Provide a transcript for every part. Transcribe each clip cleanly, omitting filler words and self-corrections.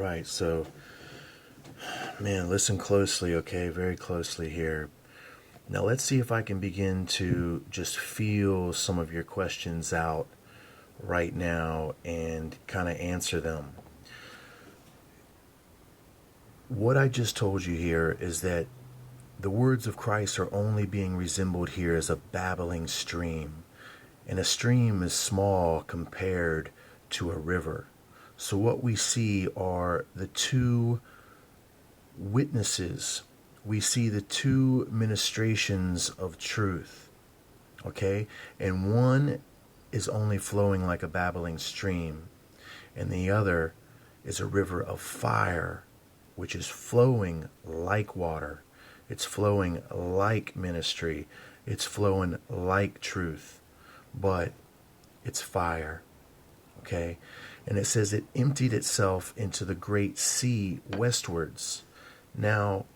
right. So, man, listen closely, okay? Very closely here. Now, let's see if I can begin to just feel some of your questions out right now and kind of answer them. What I just told you here is that the words of Christ are only being resembled here as a babbling stream. And a stream is small compared to a river. So what we see are the two witnesses. We see the two ministrations of truth. Okay? And one is only flowing like a babbling stream, and the other is a river of fire, which is flowing like water. It's flowing like ministry. It's flowing like truth, but it's fire. Okay? And it says it emptied itself into the great sea westwards. Now,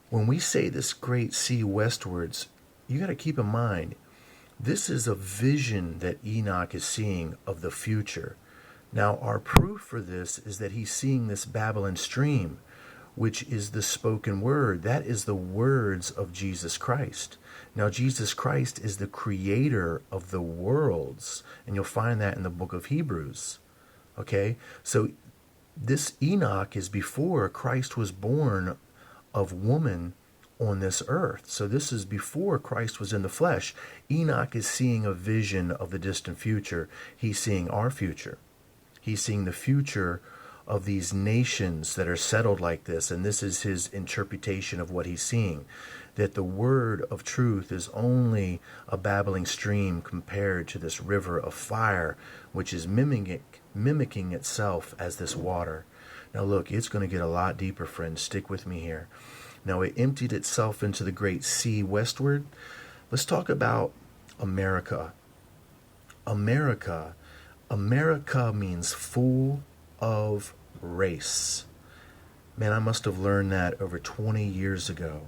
when we say this great sea westwards, you got to keep in mind, this is a vision that Enoch is seeing of the future. Now, our proof for this is that he's seeing this Babylon stream, which is the spoken word. That is the words of Jesus Christ. Now, Jesus Christ is the creator of the worlds, and you'll find that in the book of Hebrews. Okay? So this Enoch is before Christ was born of woman on this earth. So this is before Christ was in the flesh. Enoch is seeing a vision of the distant future. He's seeing our future. He's seeing the future of these nations that are settled like this, and this is his interpretation of what he's seeing, that the word of truth is only a babbling stream compared to this river of fire, which is mimicking itself as this water. Now look, it's going to get a lot deeper, friends. Stick with me here. Now it emptied itself into the great sea westward. Let's talk about America. America means full of race. Man, I must have learned that over 20 years ago.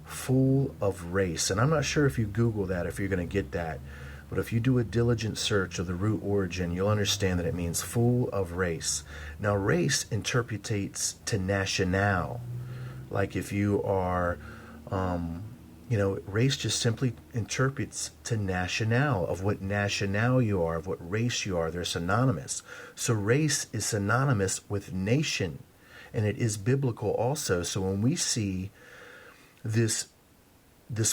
Full of race. And I'm not sure if you Google that, if you're going to get that. But if you do a diligent search of the root origin, you'll understand that it means full of race. Now, race interpretates to national. Like if you are, race just simply interprets to national, of what national you are, of what race you are. They're synonymous. So race is synonymous with nation, and it is biblical also. So when we see this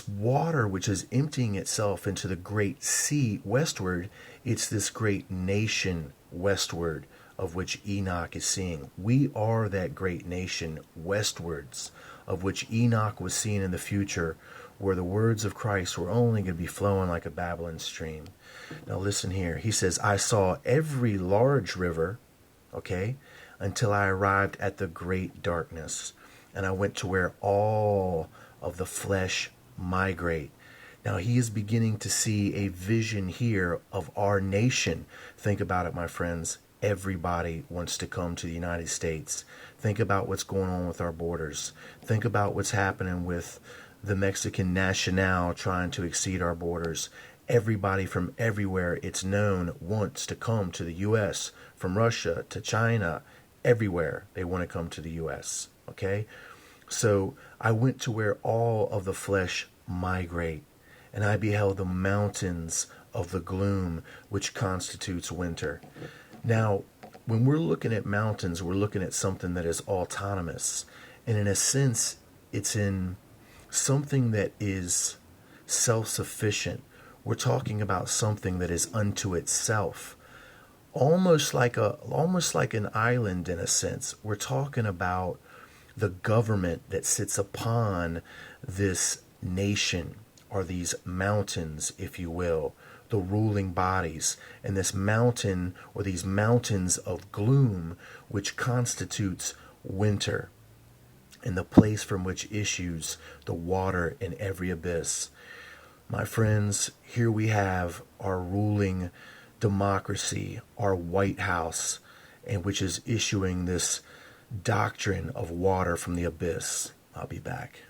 water which is emptying itself into the great sea westward, it's this great nation westward of which Enoch is seeing. We are that great nation westwards, of which Enoch was seeing in the future, where the words of Christ were only going to be flowing like a babbling stream. Now listen here. He says, I saw every large river, okay, until I arrived at the great darkness, and I went to where all of the flesh migrate. Now he is beginning to see a vision here of our nation. Think about it, my friends. Everybody wants to come to the United States. Think about what's going on with our borders. Think about what's happening with the Mexican national trying to exceed our borders. Everybody from everywhere, it's known, wants to come to the U.S. From Russia to China, everywhere they want to come to the U.S. Okay? So I went to where all of the flesh migrate, and I beheld the mountains of the gloom, which constitutes winter. Now, when we're looking at mountains, we're looking at something that is autonomous. And in a sense, it's in something that is self-sufficient. We're talking about something that is unto itself. Almost like an island in a sense. We're talking about the government that sits upon this nation, or these mountains, if you will, the ruling bodies, and this mountain, or these mountains of gloom, which constitutes winter, and the place from which issues the water in every abyss. My friends, here we have our ruling democracy, our White House, and which is issuing this doctrine of water from the abyss. I'll be back.